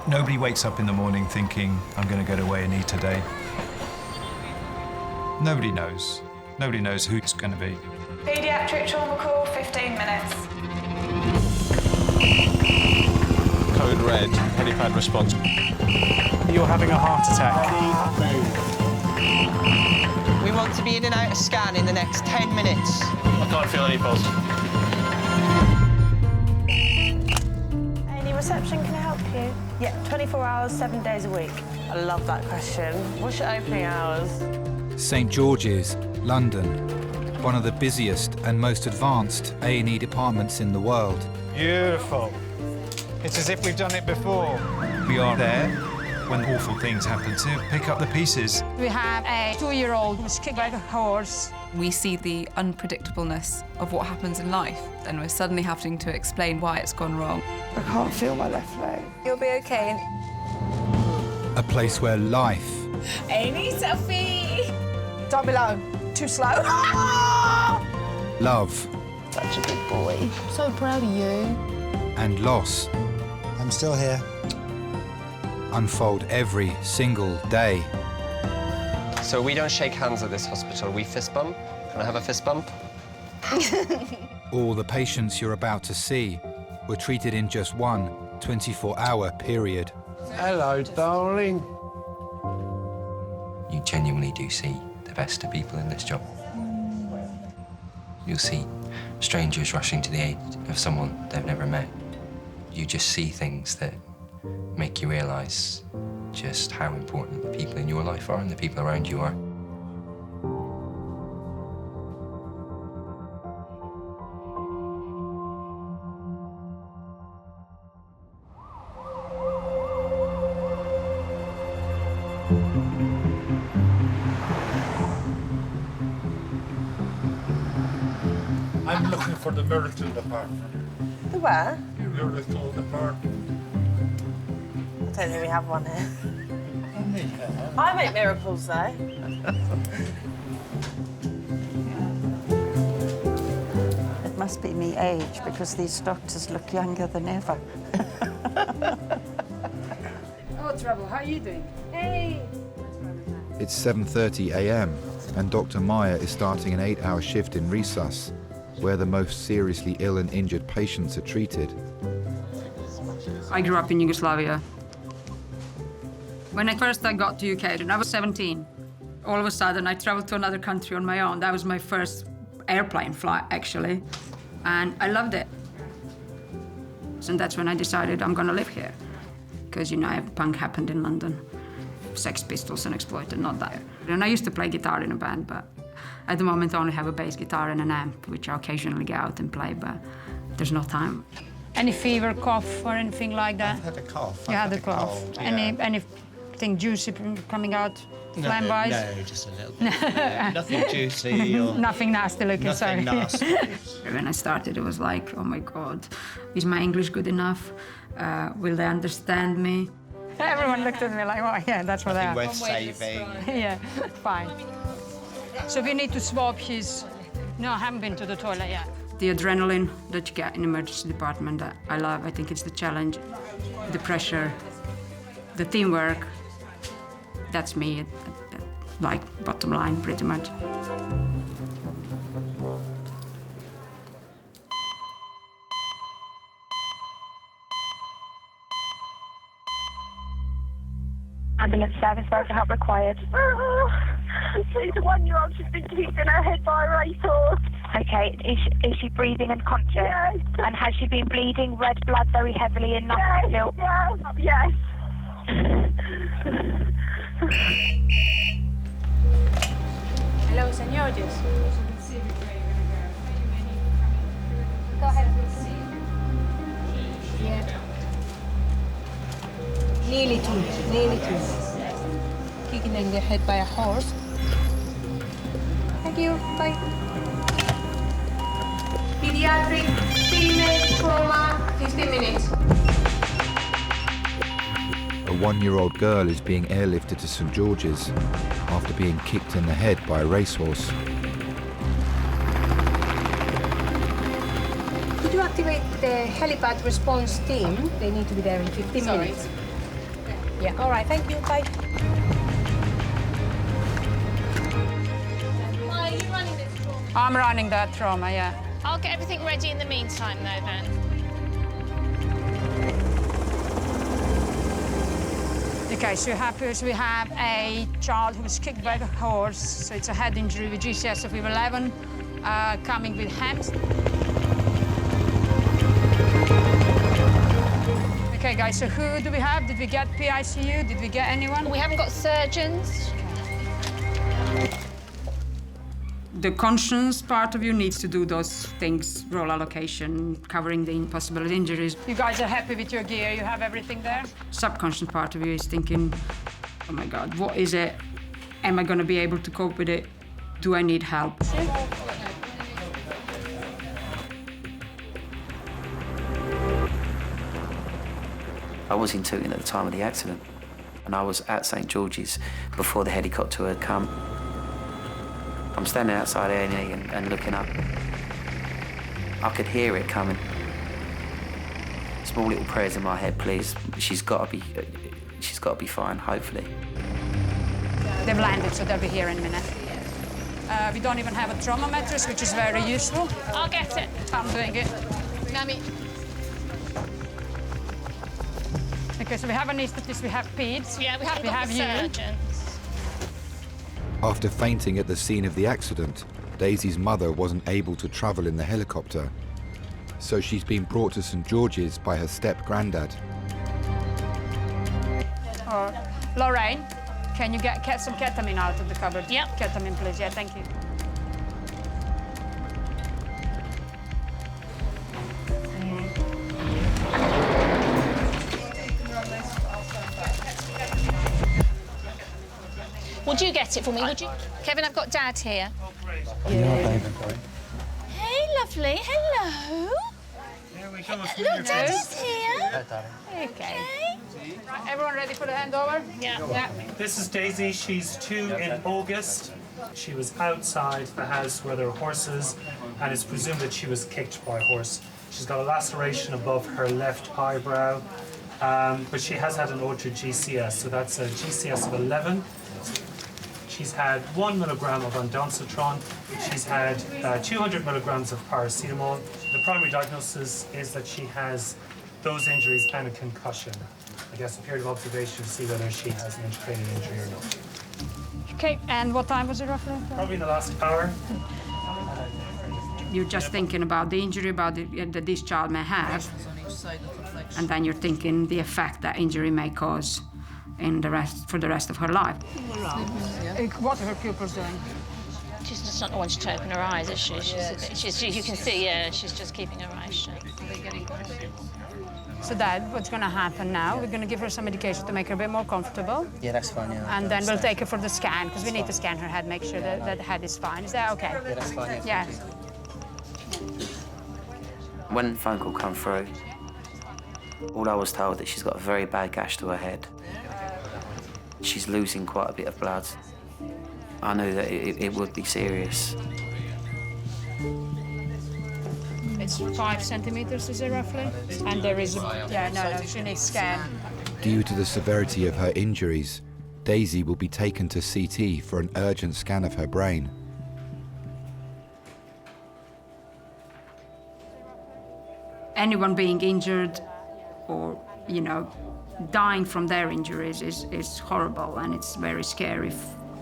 Nobody wakes up in the morning thinking, I'm going to go to A&E today. Nobody knows. Nobody knows who it's going to be. Paediatric trauma call, 15 minutes. Code red, helipad response. You're having a heart attack. We want to be in and out of scan in the next 10 minutes. I can't feel any pulse. A&E reception, can I help you? Yeah, 24 hours, 7 days a week. I love that question. What's your opening hours? St George's, London, one of the busiest and most advanced A&E departments in the world. Beautiful. It's as if we've done it before. We are there when awful things happen to pick up the pieces. We have a 2-year-old who was kicked by a horse. We see the unpredictableness of what happens in life, and we're suddenly having to explain why it's gone wrong. I can't feel my left leg. You'll be okay. A place where life A&E selfie! Down below. Too slow. love Such a good boy. So proud of you. and loss I'm still here. unfold every single day. So we don't shake hands at this hospital, we fist bump. Can I have a fist bump? All the patients you're about to see were treated in just one 24-hour period. Hello, darling. You genuinely do see the best of people in this job. You'll see strangers rushing to the aid of someone they've never met. You just see things that make you realise just how important the people in your life are and the people around you are. I'm looking for the miracle department. The where? Miracle department. I don't think we have one here. I make miracles, though. It must be me age, because these doctors look younger than ever. Oh, Trouble, how are you doing? Hey! It's 7:30 a.m. and Dr. Meyer is starting an 8-hour shift in Resus, where the most seriously ill and injured patients are treated. I grew up in Yugoslavia. When I got to UK, and I was 17, all of a sudden I traveled to another country on my own. That was my first airplane flight, actually, and I loved it. And that's when I decided I'm gonna live here. Because, you know, punk happened in London. Sex Pistols and Exploited, not that. And I used to play guitar in a band, but at the moment I only have a bass guitar and an amp, which I occasionally get out and play, but there's no time. Any fever, cough, or anything like that? I've had a cough. You had a cough. Cold, yeah. Anything juicy coming out, phlegm-wise? No, just a little bit. Nothing juicy or... Nothing nasty looking, sorry. Nothing nasty. When I started, it was like, oh my God, is my English good enough? Will they understand me? Everyone looked at me like, oh, yeah, that's what they are. Worth saving. Yeah, fine. So we need to swap his... No, I haven't been to the toilet yet. The adrenaline that you get in emergency department, that I love. I think it's the challenge, the pressure, the teamwork. That's me, like, bottom line, pretty much. Ambulance service, worker help required. She's a 1-year-old, she's been kicked in her head by a racehorse. Okay, is she breathing and conscious? Yes. And has she been bleeding red blood very heavily and nothing still? Yes. Hello, señores. Go ahead, please. Yeah. Nearly two. Kicking in the head by a horse. Thank you, bye. Pediatric female trauma, 15 minutes. A 1-year-old girl is being airlifted to St George's after being kicked in the head by a racehorse. Could you activate the helipad response team? They need to be there in 15 minutes. Yeah, all right, thank you, bye. Are you running this trauma? I'm running that trauma, yeah. I'll get everything ready in the meantime, though, then. Okay, so we have a child who was kicked by a horse, so it's a head injury with GCS of 11, coming with HEMS. Okay, guys, so who do we have? Did we get PICU? Did we get anyone? We haven't got surgeons. The conscience part of you needs to do those things, role allocation, covering the possible injuries. You guys are happy with your gear? You have everything there? Subconscious part of you is thinking, oh my God, what is it? Am I going to be able to cope with it? Do I need help? I was in Tooting at the time of the accident, and I was at St George's before the helicopter had come. I'm standing outside A&E and looking up. I could hear it coming. Small little prayers in my head, please. She's got to be fine, hopefully. They've landed, so they'll be here in a minute. We don't even have a trauma mattress, which is very useful. I'll get it. I'm doing it. Mummy. Okay, so we have anaesthetist, we have peds. Yeah, we have you. surgeons. After fainting at the scene of the accident, Daisy's mother wasn't able to travel in the helicopter, so she's been brought to St George's by her step-granddad. Lorraine, can you get some ketamine out of the cupboard? Yep. Ketamine, please. Yeah, thank you. Would you get it for me, would you? Kevin, I've got Dad here. Yeah. Hey, lovely. Hello. Here we go. Look, Daddy's here. Okay. Right, everyone ready for the handover? Yeah. This is Daisy. She's 2 in August. She was outside the house where there were horses, and it's presumed that she was kicked by a horse. She's got a laceration above her left eyebrow, but she has had an altered GCS, so that's a GCS of 11. She's had 1 milligram of ondansetron. She's had 200 milligrams of paracetamol. The primary diagnosis is that she has those injuries and a concussion. I guess a period of observation to see whether she has an intracranial injury or not. Okay, and what time was it roughly? Probably in the last hour. You're just thinking about the injury that this child may have, and then you're thinking the effect that injury may cause for the rest of her life. What are her pupils doing? She's just not wanting to open her eyes, is she? You can see, yeah, she's just keeping her eyes shut. So Dad, what's going to happen now? We're going to give her some medication to make her a bit more comfortable. Yeah, that's fine, yeah. And then we'll take her for the scan, because we need to scan her head, make sure that the head is fine. Is that okay? Yeah, that's fine, yeah. When the phone call come through, all I was told that she's got a very bad gash to her head. She's losing quite a bit of blood. I knew that it would be serious. It's 5 centimeters, is it roughly? And there is no, she needs scan. Due to the severity of her injuries, Daisy will be taken to CT for an urgent scan of her brain. Anyone being injured or, dying from their injuries is horrible, and it's very scary.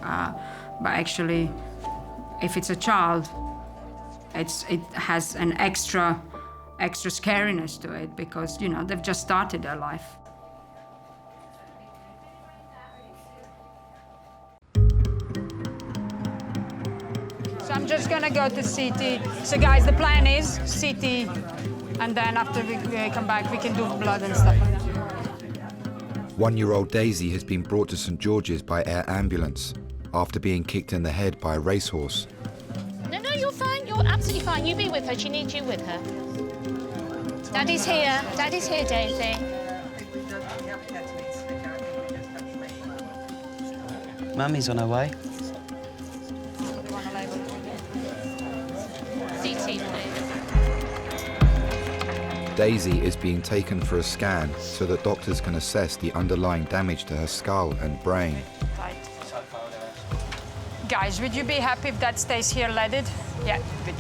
But actually, if it's a child, it has an extra scariness to it because, they've just started their life. So I'm just gonna go to CT. So guys, the plan is CT, and then after we come back, we can do blood and stuff like that. 1-year-old Daisy has been brought to St George's by air ambulance after being kicked in the head by a racehorse. No, you're fine. You're absolutely fine. You be with her. She needs you with her. Daddy's here. Daddy's here, Daisy. Mummy's on her way. CT, please. Daisy is being taken for a scan so that doctors can assess the underlying damage to her skull and brain. Guys, would you be happy if Dad stays here leaded? Yeah, good.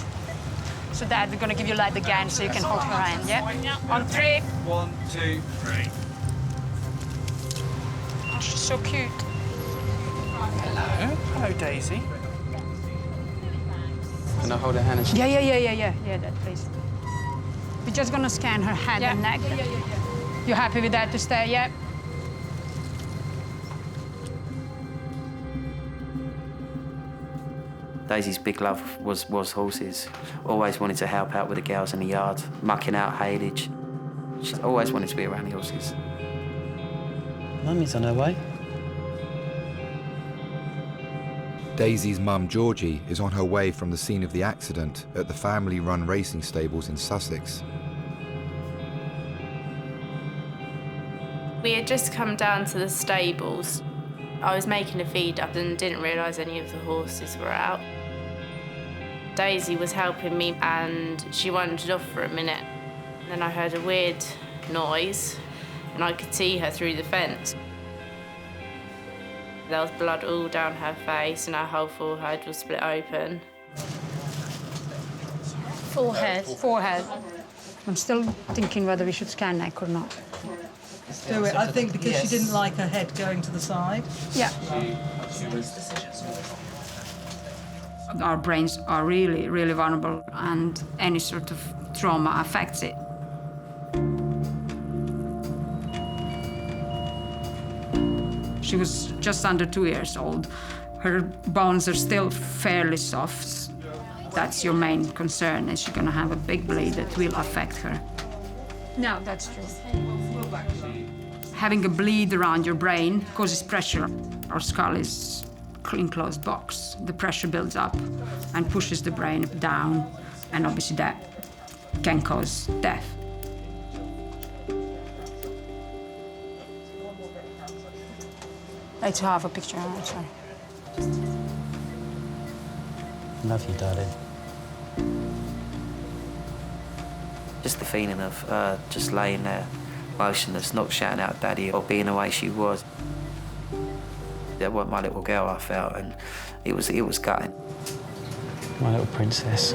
So Dad, we're gonna give you lead again so you can hold her hand, yeah? On 3. 1, 2, 3. Oh, she's so cute. Hello. Hello, Daisy. Can I hold her hand? Yeah, Dad, please. We're just gonna scan her head and neck. You happy with that to stay, yeah? Daisy's big love was horses. Always wanted to help out with the girls in the yard, mucking out haylage. She always wanted to be around the horses. Mummy's on her way. Daisy's mum, Georgie, is on her way from the scene of the accident at the family-run racing stables in Sussex. We had just come down to the stables. I was making a feed up and didn't realise any of the horses were out. Daisy was helping me and she wandered off for a minute. Then I heard a weird noise and I could see her through the fence. There was blood all down her face and her whole forehead was split open. Forehead. I'm still thinking whether we should scan neck or not. Do it. I think because she didn't like her head going to the side. Yeah. Our brains are really, really vulnerable and any sort of trauma affects it. She was just under 2 years old. Her bones are still fairly soft. That's your main concern. Is she going to have a big bleed that will affect her? No, that's true. Having a bleed around your brain causes pressure. Our skull is an enclosed box. The pressure builds up and pushes the brain down, and obviously that can cause death. Let's have a picture. Oh, sorry. Love you, darling. Just the feeling of just laying there, motionless, not shouting out Daddy or being the way she was. That was my little girl, I felt, and it was gutting. My little princess.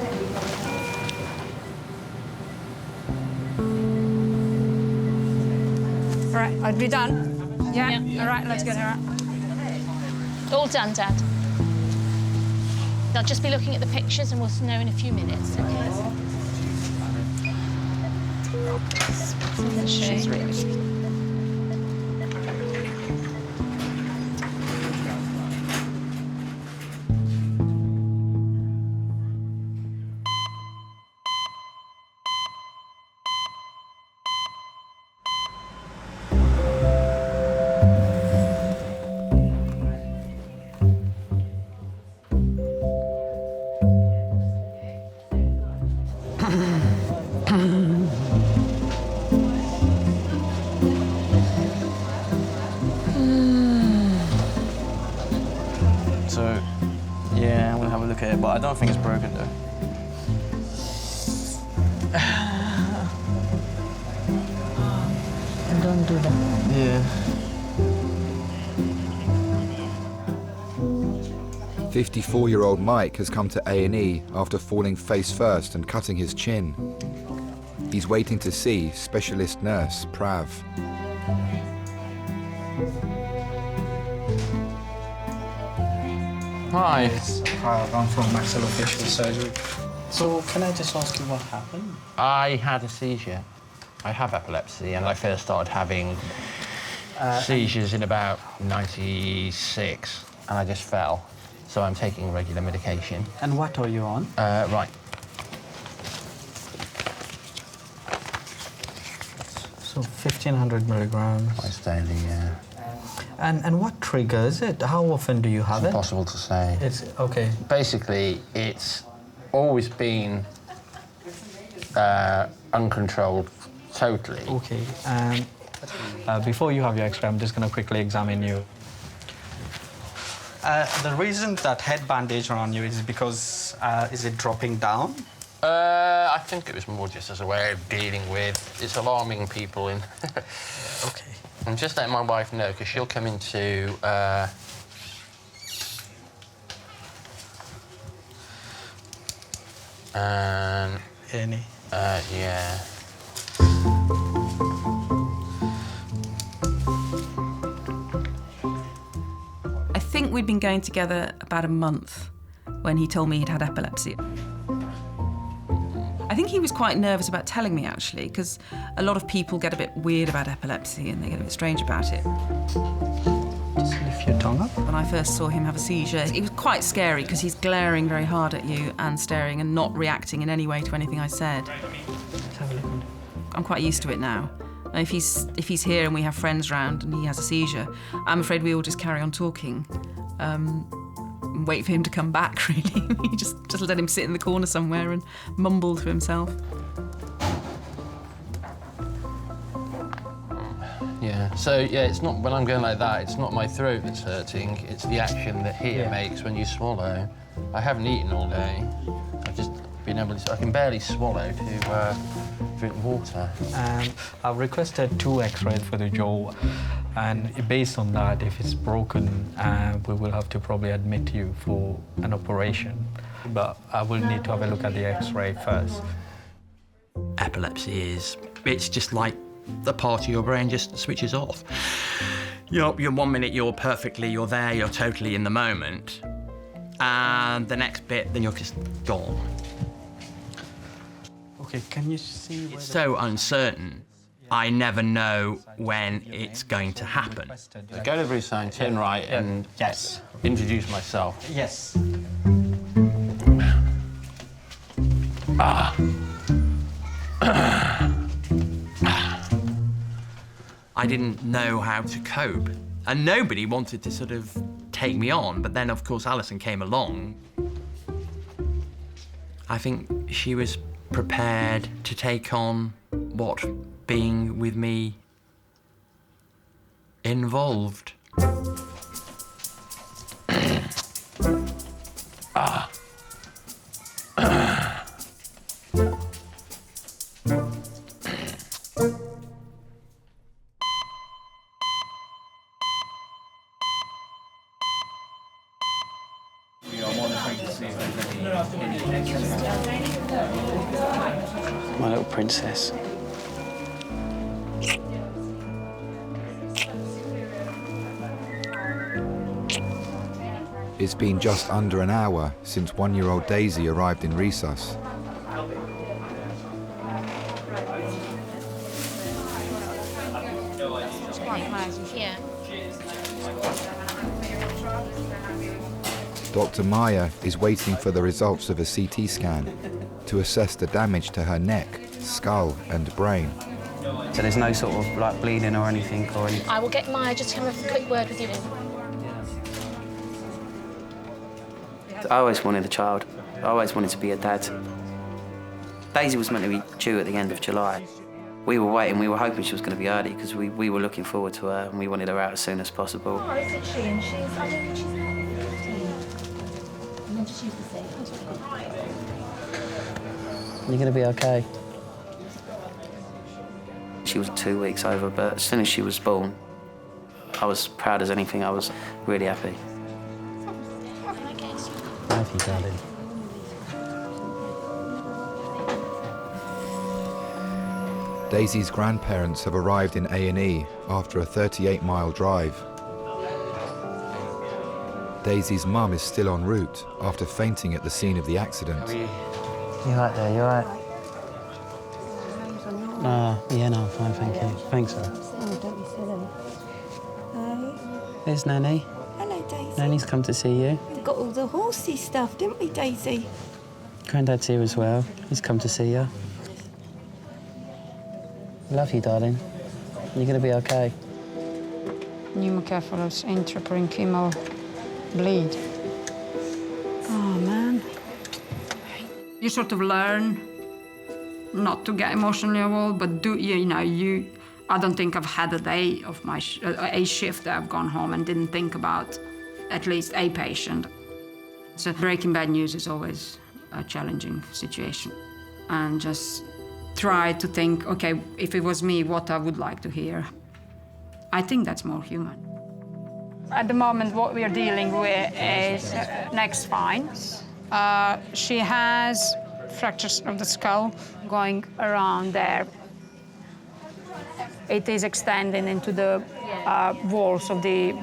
All right, are we done? Yeah? All right, let's get her out. All done, Dad. They'll just be looking at the pictures and we'll know in a few minutes, okay? She's really sweet. So, yeah, I'm gonna have a look at it, but I don't think it's broken though. Don't do that. Yeah. 54-year-old Mike has come to A&E after falling face first and cutting his chin. He's waiting to see specialist nurse Prav. Hi. I'm from maxillofacial surgery. So, can I just ask you what happened? I had a seizure. I have epilepsy, and I first started having seizures in about 96, and I just fell. So I'm taking regular medication. And what are you on? Right. So 1,500 milligrams. Twice daily, yeah. And what triggers it? How often do you have it? It's impossible to say. It's okay. Basically, it's always been uncontrolled totally. Okay. Before you have your X-ray, I'm just going to quickly examine you. The reason that head bandage around you is because is it dropping down? I think it was more just as a way of dealing with... It's alarming people in... OK. I'm just letting my wife know, because she'll come into... And... A&E? Yeah. I think we'd been going together about a month when he told me he'd had epilepsy. I think he was quite nervous about telling me, actually, because a lot of people get a bit weird about epilepsy and they get a bit strange about it. Just lift your tongue up. When I first saw him have a seizure, it was quite scary because he's glaring very hard at you and staring and not reacting in any way to anything I said. Let's have a look. I'm quite used to it now. If he's here and we have friends round and he has a seizure, I'm afraid we all just carry on talking. And wait for him to come back, really. You just let him sit in the corner somewhere and mumble to himself. Yeah, so, yeah, it's not... When I'm going like that, it's not my throat that's hurting, it's the action that here makes when you swallow. I haven't eaten all day. I've just been able to... I can barely swallow to drink water. I've requested 2 X-rays for the jaw, and based on that, if it's broken, we will have to probably admit you for an operation. But I will need to have a look at the X-ray first. Epilepsy it's just like the part of your brain just switches off. You're 1 minute you're there, you're totally in the moment, and the next bit, then you're just gone. Okay, can you see where It's so uncertain. I never know when it's going to happen. Go to Bruce Sign, turn right, and introduce myself. Yes. I didn't know how to cope, and nobody wanted to sort of take me on, but then, of course, Alison came along. I think she was prepared to take on what being with me involved. My little princess. It's been just under an hour since 1-year-old Daisy arrived in Resus. Yeah. Dr. Maya is waiting for the results of a CT scan to assess the damage to her neck, skull and brain. So there's no sort of like bleeding or anything or anything? I will get Maya just to have a quick word with you. I always wanted a child. I always wanted to be a dad. Daisy was meant to be due at the end of July. We were waiting, we were hoping she was going to be early because we were looking forward to her and we wanted her out as soon as possible. Oh, isn't she? And she's, I mean, she's not 15. And then just use the same. You're going to be okay. She was 2 weeks over, but as soon as she was born, I was proud as anything. I was really happy. Love you, darling. Daisy's grandparents have arrived in A&E after a 38-mile drive. Daisy's mum is still en route after fainting at the scene of the accident. You right there? You all right? Yeah, no, I'm fine, thank you. Thanks, sir. Oh, don't be silly. Hey. There's Nanny. Hello, Daisy. Nanny's come to see you. We got all the horsey stuff, didn't we, Daisy? Granddad's here as well. He's come to see you. Love you, darling. You're going to be okay. Pneumocephalus intraparenchymal bleed. Oh, man. You sort of learn not to get emotionally involved, but I don't think I've had a day of my a shift that I've gone home and didn't think about at least a patient. So breaking bad news is always a challenging situation. and just try to think, okay, if it was me, what I would like to hear. I think that's more human. At the moment, what we are dealing with is neck spine. She has fractures of the skull going around there. It is extending into the walls of the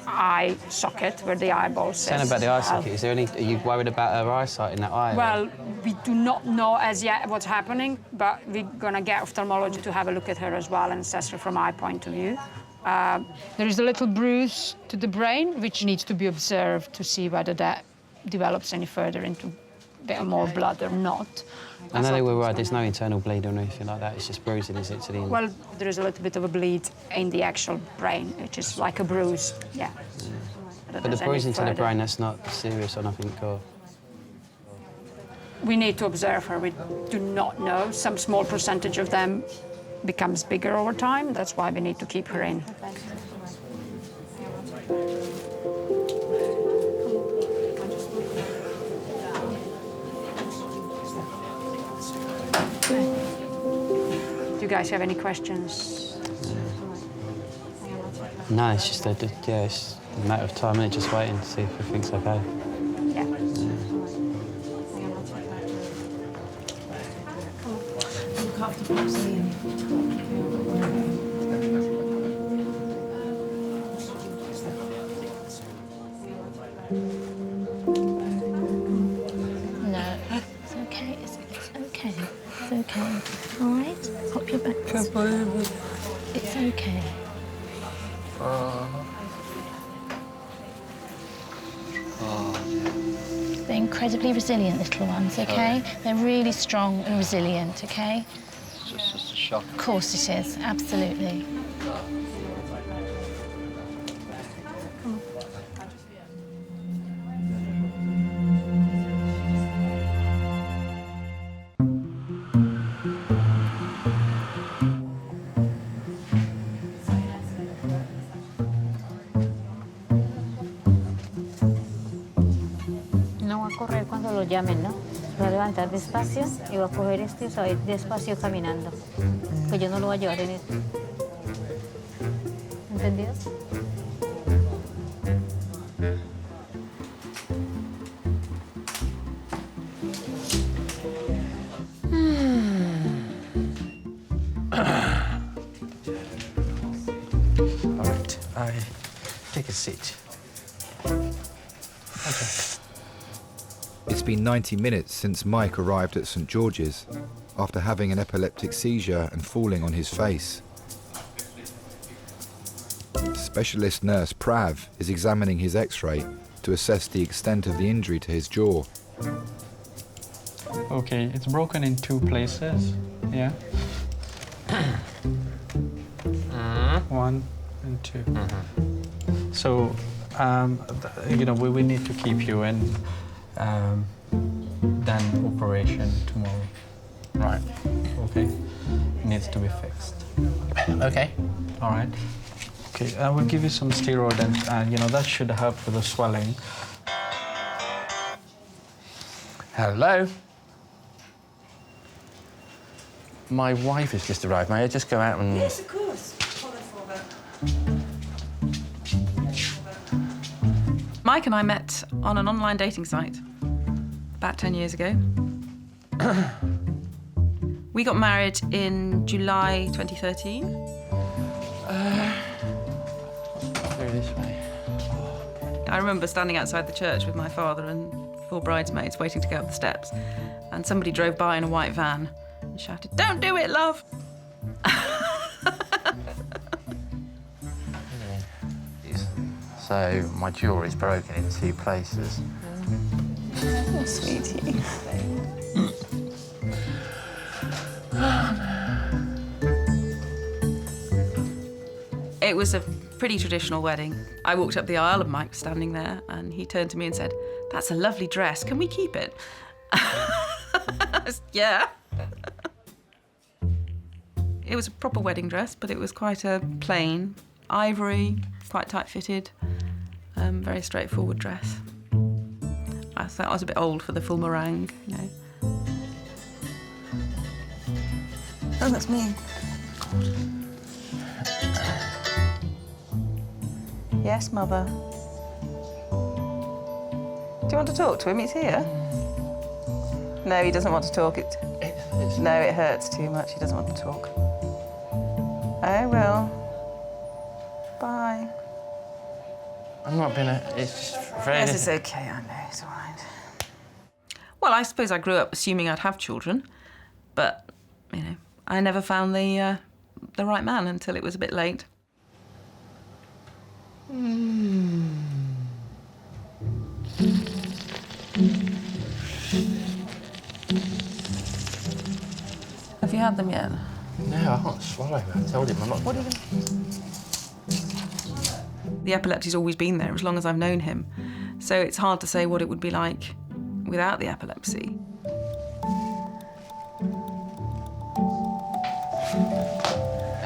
eye socket where the eyeball sits. Saying about the eye socket, are you worried about her eyesight in that eye? Well, we do not know as yet what's happening, but we're going to get ophthalmology to have a look at her as well and assess her from eye point of view. There is a little bruise to the brain, which needs to be observed to see whether that develops any further into a bit more blood or not. I know they were right, there's no internal bleed or anything like that, it's just bruising, is it, to the end? Well, there is a little bit of a bleed in the actual brain, which is like a bruise, yeah. But the bruising to the brain, that's not serious or nothing, or... We need to observe her. We do not know. Some small percentage of them becomes bigger over time. That's why we need to keep her in. Do you guys have any questions? No, it's just it's a matter of time, and just waiting to see if everything's okay. Yeah. No, it's okay. It's okay. It's okay. All right. Pop your back. It's okay. They're incredibly resilient little ones, okay? They're really strong and resilient, okay? It's just a shock. Of course it is, absolutely. No va a correr cuando lo llamen, ¿no? Va a levantar despacio y va a coger este y se va a ir despacio caminando. Que yo no lo voy a llevar en esto. ¿Entendido? All right, take a seat. Okay. It's been 90 minutes since Mike arrived at St George's after having an epileptic seizure and falling on his face. Specialist nurse Prav is examining his x-ray to assess the extent of the injury to his jaw. Okay, it's broken in 2 places, yeah? 1 and 2. So, you know, we need to keep you in, then operation tomorrow. Right. Okay? It needs to be fixed. Okay. All right. Okay, I will give you some steroid and you know, that should help with the swelling. Hello? My wife has just arrived. May I just go out and... Yes, of course. Mike and I met on an online dating site about 10 years ago. We got married in July 2013. Go this way. I remember standing outside the church with my father and 4 bridesmaids waiting to go up the steps, and somebody drove by in a white van and shouted, "Don't do it, love!" So my jaw is broken in 2 places. Oh, sweetie. It was a pretty traditional wedding. I walked up the aisle and Mike was standing there, and he turned to me and said, "That's a lovely dress. Can we keep it?" Yeah. It was a proper wedding dress, but it was quite a plain, ivory, quite tight-fitted, very straightforward dress. I thought I was a bit old for the full meringue, you know. Oh, that's me. Yes, Mother. Do you want to talk to him? He's here. No, he doesn't want to talk. No, it hurts too much. He doesn't want to talk. I will. Bye. I'm not being it's just very... Yes, it's okay, I know, it's all right. Well, I suppose I grew up assuming I'd have children, but, you know, I never found the right man until it was a bit late. Have you had them yet? No, I can't swallow. I told him I'm not... What are you going to... The epilepsy's always been there as long as I've known him, so it's hard to say what it would be like without the epilepsy.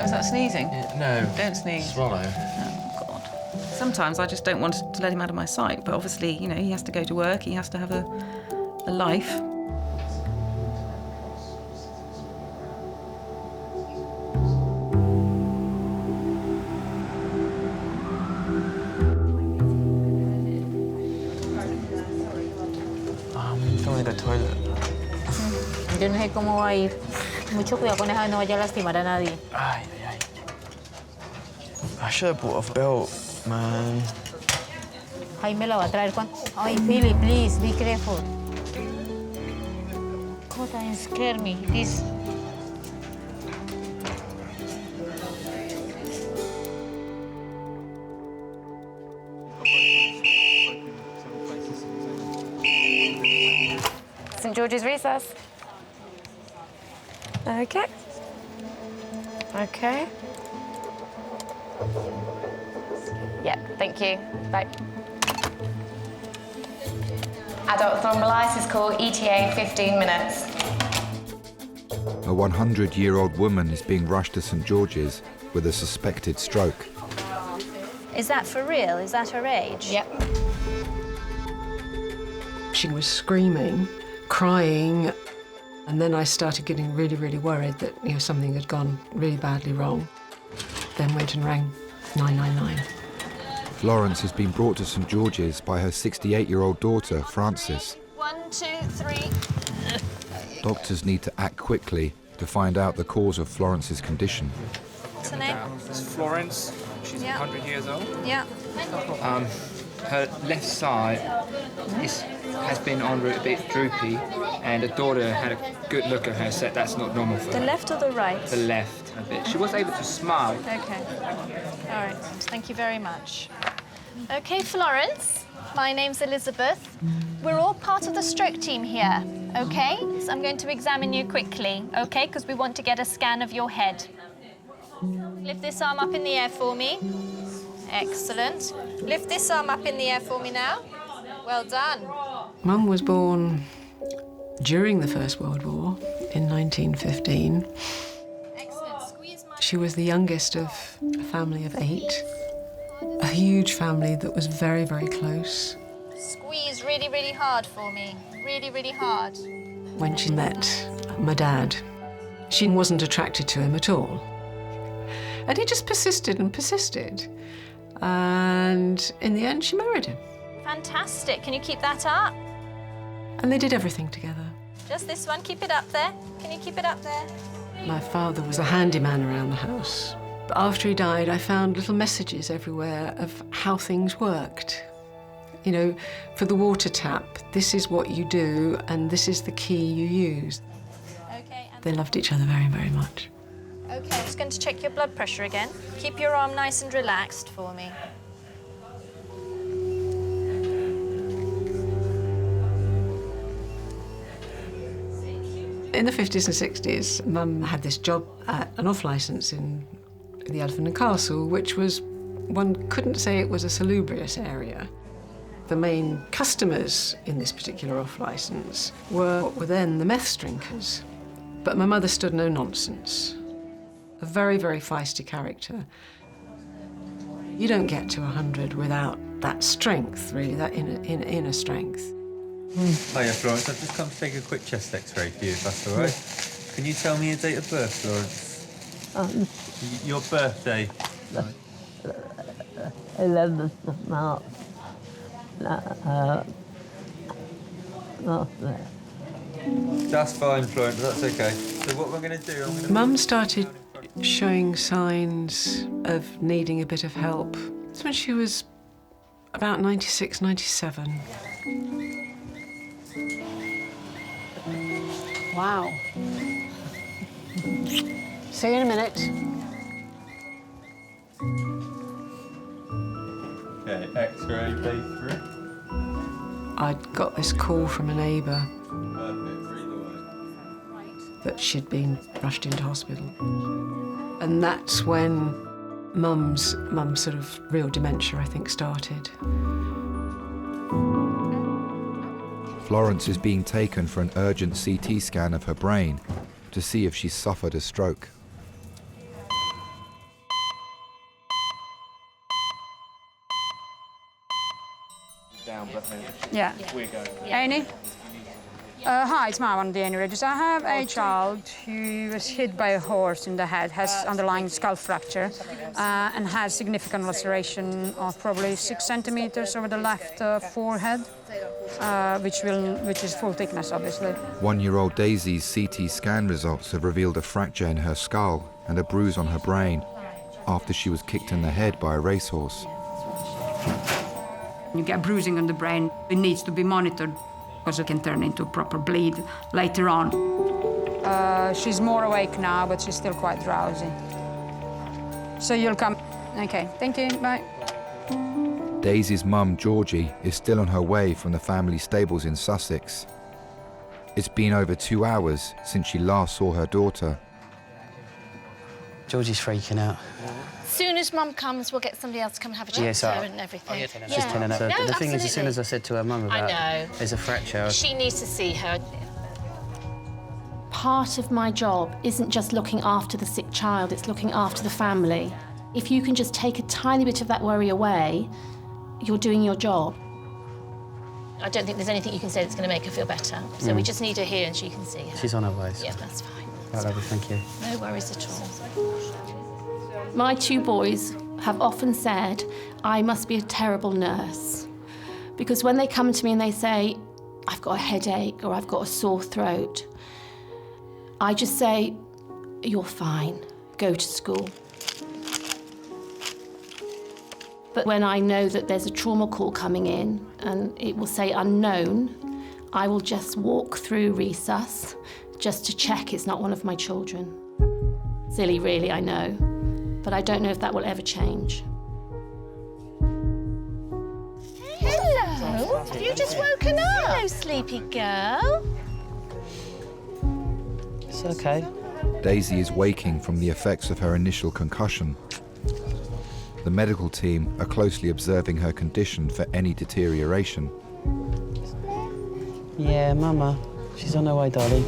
Was that sneezing? No. Don't sneeze. Swallow. Oh, God. Sometimes I just don't want to let him out of my sight, but obviously, you know, he has to go to work, he has to have a life. Going to the toilet. Yo no sé cómo va a ir. Mucho cuidado con esa, no vaya a lastimar a nadie. Ay, ay, ay. I should have bought a belt, man. Jaime la va a traer cuando... Ay, Billy, please, be careful. God, that scared me. This... St George's Recess. Okay. Okay. Yeah, thank you. Bye. Adult thrombolysis call, ETA 15 minutes. A 100-year-old woman is being rushed to St George's with a suspected stroke. Is that for real? Is that her age? Yep. She was screaming, crying, and then I started getting really, really worried that, you know, something had gone really badly wrong. Then went and rang 999. Florence has been brought to St George's by her 68-year-old daughter, Frances. 1, 2, 3. Doctors need to act quickly to find out the cause of Florence's condition. What's her name? It's Florence. She's 100 years old. Yeah. Her left side has been en route a bit droopy, and the daughter had a good look at her, said that's not normal for The her. left or the right? The left a bit. She was able to smile. Okay. All right. Thank you very much. Okay, Florence. My name's Elizabeth. We're all part of the stroke team here, okay? So I'm going to examine you quickly, okay? Because we want to get a scan of your head. Lift this arm up in the air for me. Excellent. Lift this arm up in the air for me now. Well done. Mum was born during the First World War in 1915. She was the youngest of a family of 8, a huge family that was very, very close. Squeeze really, really hard for me. Really, really hard. When she met my dad, she wasn't attracted to him at all. And he just persisted and persisted. And in the end, she married him. Fantastic. Can you keep that up? And they did everything together. Just this one. Keep it up there. Can you keep it up there? My father was a handyman around the house. But after he died, I found little messages everywhere of how things worked. You know, for the water tap, this is what you do, and this is the key you use. Okay. They loved each other very, very much. Okay, I'm just going to check your blood pressure again. Keep your arm nice and relaxed for me. In the 50s and 60s, Mum had this job at an off-licence in the Elephant and Castle, which was, one couldn't say it was a salubrious area. The main customers in this particular off-licence were what were then the meth drinkers. But my mother stood no nonsense. A very, very feisty character. You don't get to 100 without that strength, really, that inner strength. Hiya, Florence. I've just come to take a quick chest X-ray for you, if that's all right. Can you tell me your date of birth, Florence? Your birthday? 11th of March. That's fine, Florence, that's okay. So what we're going to do... Mum started showing signs of needing a bit of help. It's when she was about 96, 97. Wow. See you in a minute. Okay, X-ray, day 3. I'd got this call from a neighbour that she'd been rushed into hospital. And that's when Mum's sort of real dementia, I think, started. Florence is being taken for an urgent CT scan of her brain to see if she's suffered a stroke. Yeah. A&E? Hi, it's Marwan, the A&E register. I have a child who was hit by a horse in the head, has underlying skull fracture, and has significant laceration of probably 6 centimeters over the left forehead, which is full thickness, obviously. 1-year-old Daisy's CT scan results have revealed a fracture in her skull and a bruise on her brain after she was kicked in the head by a racehorse. You get bruising on the brain, it needs to be monitored because it can turn into a proper bleed later on. She's more awake now, but she's still quite drowsy. So you'll come. Okay, thank you, bye. Daisy's mum, Georgie, is still on her way from the family stables in Sussex. It's been over 2 hours since she last saw her daughter. Georgie's freaking out. As soon as Mum comes, we'll get somebody else to come and have a chat with her and everything. Just telling her. No, the thing is, as soon absolutely. as I said to her mum about there's a fracture... She needs to see her. Part of my job isn't just looking after the sick child, it's looking after the family. If you can just take a tiny bit of that worry away, you're doing your job. I don't think there's anything you can say that's going to make her feel better. So we just need her here and she can see her. She's on her way. Yeah, that's fine. Right, lovely, thank you. No worries at all. My 2 boys have often said, I must be a terrible nurse. Because when they come to me and they say, I've got a headache or I've got a sore throat, I just say, you're fine, go to school. But when I know that there's a trauma call coming in and it will say unknown, I will just walk through resus just to check it's not one of my children. Silly, really, I know. But I don't know if that will ever change. Hello! Have you just woken up? Hello, sleepy girl. It's okay. Daisy is waking from the effects of her initial concussion. The medical team are closely observing her condition for any deterioration. Yeah, Mama. She's on her way, darling.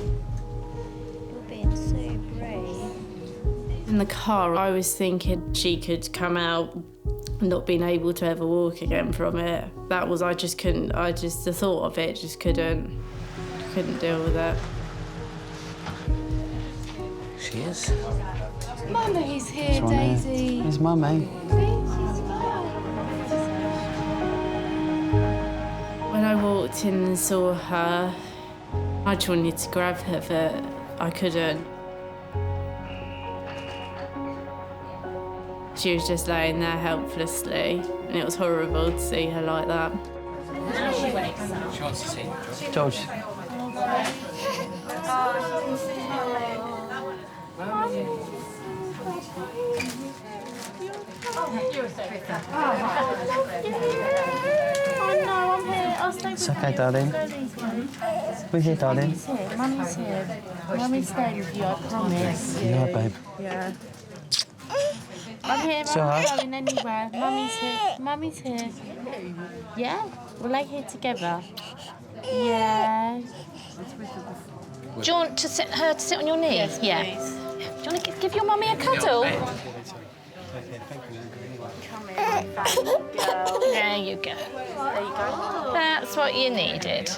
You're being so brave. In the car, I was thinking she could come out not being able to ever walk again from it. That was, the thought of it just couldn't deal with it. She is. Mummy's here, Daisy. There's Mummy. When I walked in and saw her, I just wanted to grab her, but I couldn't. She was just laying there helplessly, and it was horrible to see her like that. Now she wakes up. She wants to see George. Oh no, I'm here. I'll stay with It's okay, you. darling. We're here, darling. Mummy's here. Mummy's here. Mummy's staying with you, I promise. No, babe. Yeah. I'm here. It's I'm all right. not going anywhere. Mummy's here. Mummy's here. Yeah? We'll lay here together. Yeah. Do you want her to sit on your knee? Yes, yeah. please. Do you want to give your mummy a cuddle? Come here, baby girl. There you go. There you go. That's what you needed.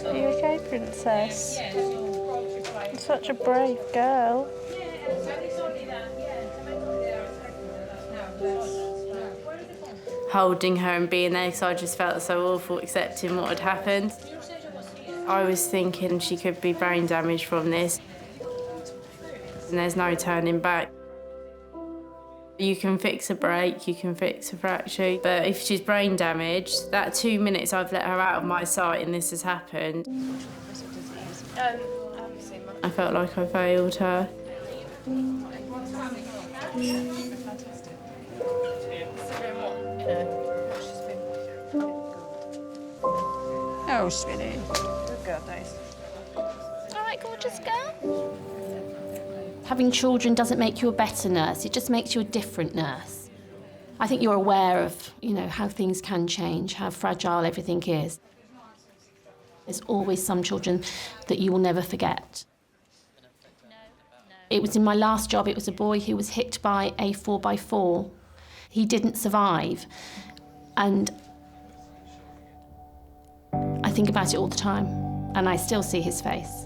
Are you okay, Princess? You're such a brave girl. Holding her and being there, because I just felt so awful accepting what had happened. I was thinking she could be brain damaged from this, and there's no turning back. You can fix a break, you can fix a fracture, but if she's brain damaged, that 2 minutes I've let her out of my sight and this has happened, I felt like I failed her. Oh, sweetie. Good girl, Daisy. All right, gorgeous girl. Having children doesn't make you a better nurse, it just makes you a different nurse. I think you're aware of, how things can change, how fragile everything is. There's always some children that you will never forget. It was in my last job, it was a boy who was hit by a 4x4. He didn't survive, and I think about it all the time, and I still see his face.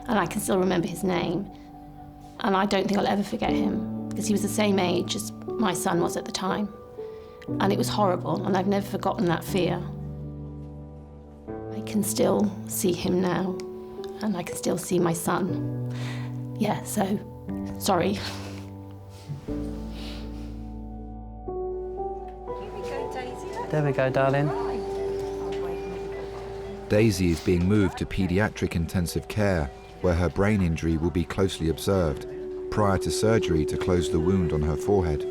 And I can still remember his name. And I don't think I'll ever forget him, because he was the same age as my son was at the time. And it was horrible, and I've never forgotten that fear. I can still see him now, and I can still see my son. Yeah, so, sorry. There we go, darling. Daisy is being moved to paediatric intensive care, where her brain injury will be closely observed, prior to surgery to close the wound on her forehead.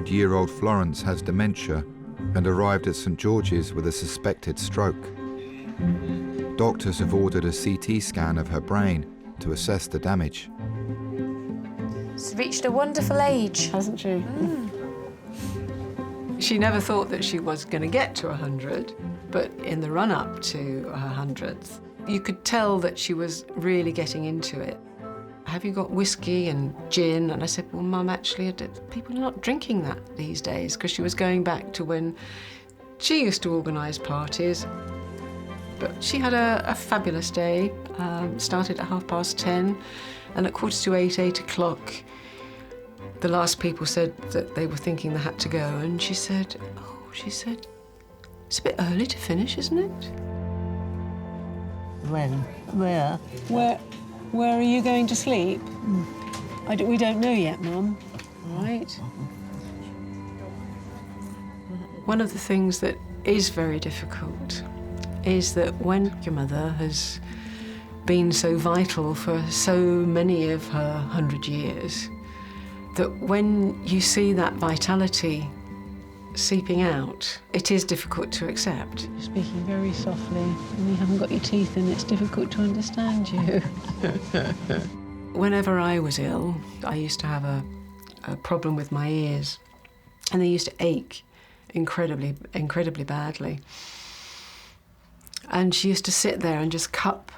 Year-old Florence has dementia and arrived at St George's with a suspected stroke. Doctors have ordered a CT scan of her brain to assess the damage. She's reached a wonderful age, hasn't she? She never thought that she was going to get to 100, but in the run-up to her 100th, you could tell that she was really getting into it. Have you got whiskey and gin? And I said, well, Mum, actually, people are not drinking that these days, because she was going back to when she used to organise parties. But she had a fabulous day, started at 10:30, and at 8:45, 8 o'clock, the last people said that they were thinking they had to go, and she said, it's a bit early to finish, isn't it? When? Where? Where are you going to sleep? We don't know yet, Mum. All right. One of the things that is very difficult is that when your mother has been so vital for so many of her 100 years, that when you see that vitality seeping out, it is difficult to accept. You're speaking very softly, and you haven't got your teeth in. It's difficult to understand you. Whenever I was ill, I used to have a problem with my ears, and they used to ache incredibly, incredibly badly. And she used to sit there and just cup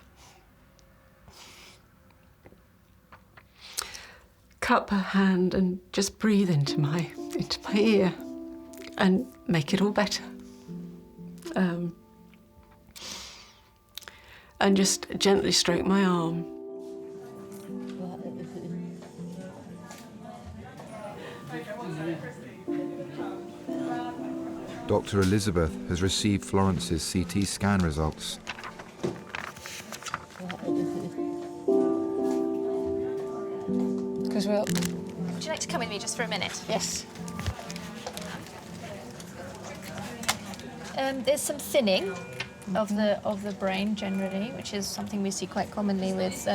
her hand and just breathe into my ear and make it all better. And just gently stroke my arm. Dr. Elizabeth has received Florence's CT scan results. Would you like to come with me just for a minute? Yes. There's some thinning of the brain generally, which is something we see quite commonly with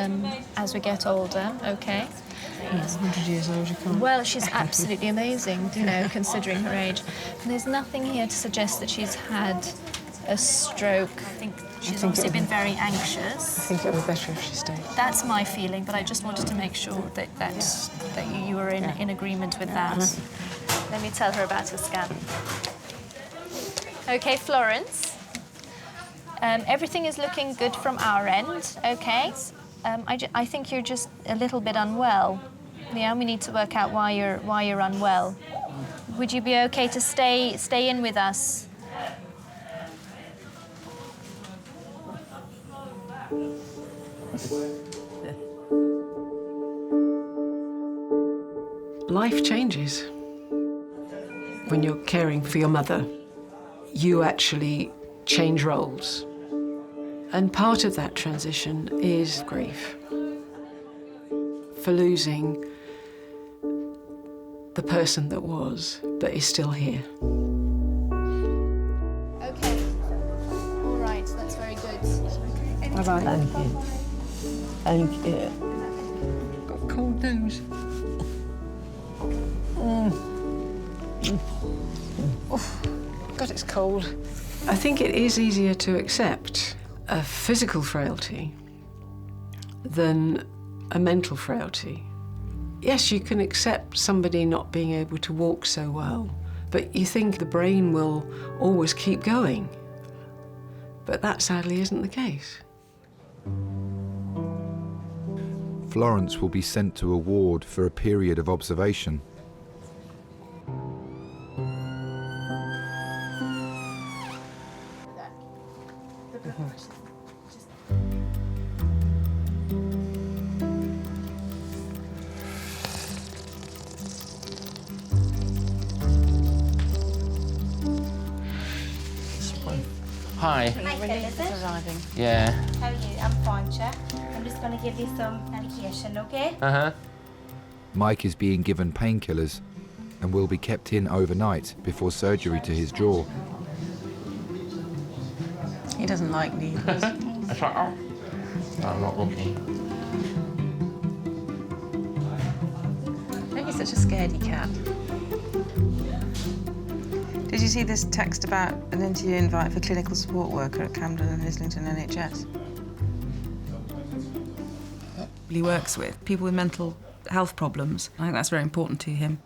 as we get older. Okay. Yes, 100 years old, you can't. Well, she's absolutely amazing, considering her age. And there's nothing here to suggest that she's had a stroke. I think she's obviously been very anxious. I think it would be better if she stayed. That's my feeling, but I just wanted to make sure that you were in agreement with that. Let me tell her about her scan. Okay, Florence. Everything is looking good from our end, okay? I think you're just a little bit unwell. Yeah, we need to work out why you're unwell. Would you be okay to stay in with us? Life changes. When you're caring for your mother, you actually change roles. And part of that transition is grief for losing the person that was, but is still here. Okay. All right, that's very good. Bye-bye. Thank you. Thank you. Got cold nose. Oh, God, it's cold. I think it is easier to accept a physical frailty than a mental frailty. Yes, you can accept somebody not being able to walk so well, but you think the brain will always keep going. But that sadly isn't the case. Florence will be sent to a ward for a period of observation. Hi. Hi, Phyllis. Yeah. How are you? I'm Poncha. I'm just going to give you some medication, okay? Uh-huh. Mike is being given painkillers and will be kept in overnight before surgery to his jaw. He doesn't like needles. That's right. Oh. I'm not looking. Don't be such a scaredy cat. Did you see this text about an interview invite for clinical support worker at Camden and Islington NHS? He works with people with mental health problems. I think that's very important to him.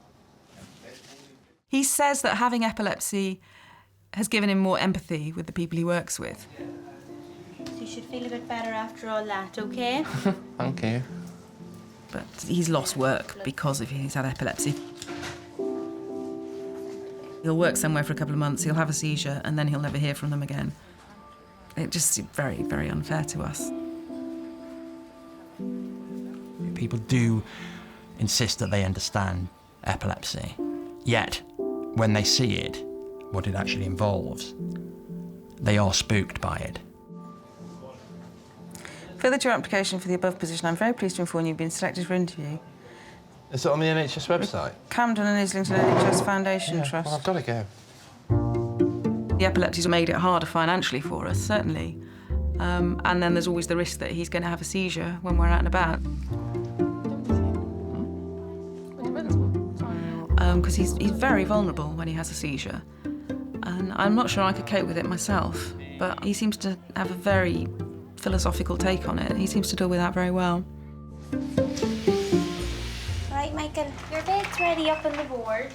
He says that having epilepsy has given him more empathy with the people he works with. So you should feel a bit better after all that, okay? Thank you. But he's lost work because he's had epilepsy. He'll work somewhere for a couple of months, he'll have a seizure, and then he'll never hear from them again. It just seemed very, very unfair to us. People do insist that they understand epilepsy, yet when they see it, what it actually involves, they are spooked by it. Further to your application for the above position, I'm very pleased to inform you've been selected for interview. Is it on the NHS website? Camden and Islington NHS Foundation Trust. Well, I've got to go. The epilepsy's made it harder financially for us, certainly. And then there's always the risk that he's going to have a seizure when we're out and about. Because he's very vulnerable when he has a seizure. And I'm not sure I could cope with it myself, but he seems to have a very philosophical take on it. He seems to deal with that very well. Right, Michael, your bed's ready up on the board.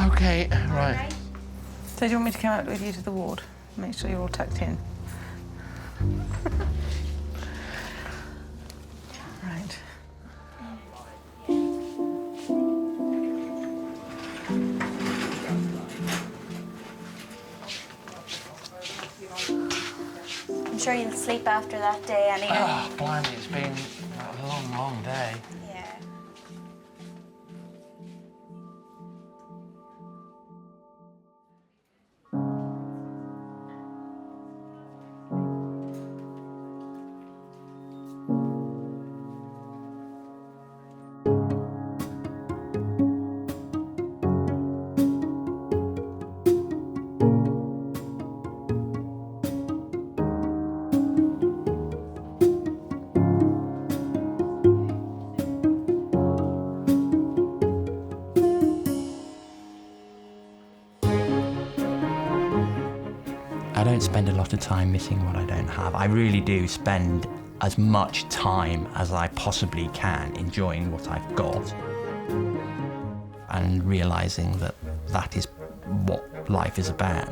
OK, right. So do you want me to come out with you to the ward? Make sure you're all tucked in. Right. I'm sure you'll sleep after that day anyway. Oh, blimey, it's been a long, long day. Yeah. I don't spend a lot of time missing what I don't have. I really do spend as much time as I possibly can enjoying what I've got and realising that that is what life is about.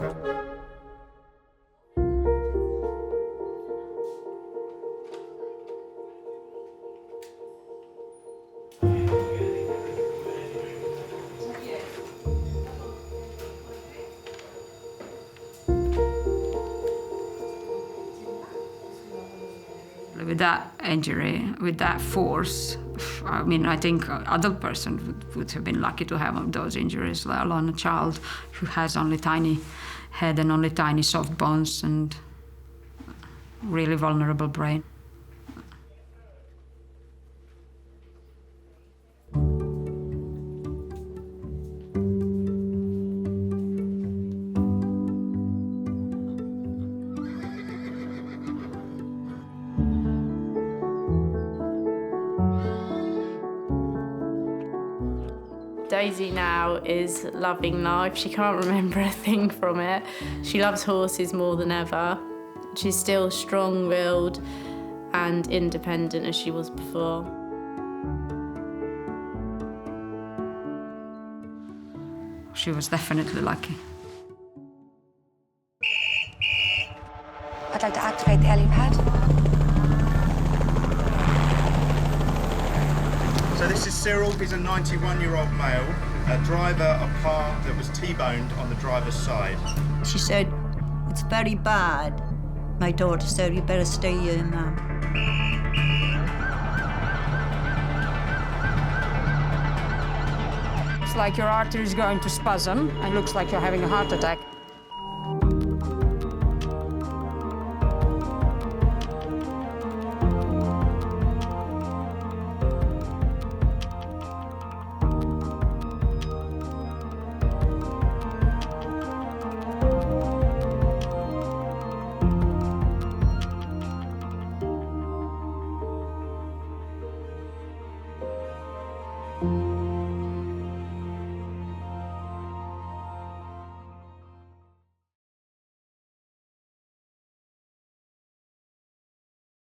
With that injury, with that force, I mean, I think an adult person would have been lucky to have those injuries, let alone a child who has only tiny head and only tiny soft bones and really vulnerable brain. Daisy now is loving life. She can't remember a thing from it. She loves horses more than ever. She's still strong-willed and independent as she was before. She was definitely lucky. I'd like to activate the helipad. So this is Cyril, he's a 91-year-old male, a driver of a car that was T-boned on the driver's side. She said, "It's very bad." My daughter said, "You better stay here, Mum." It's like your artery is going to spasm and looks like you're having a heart attack. Thank you.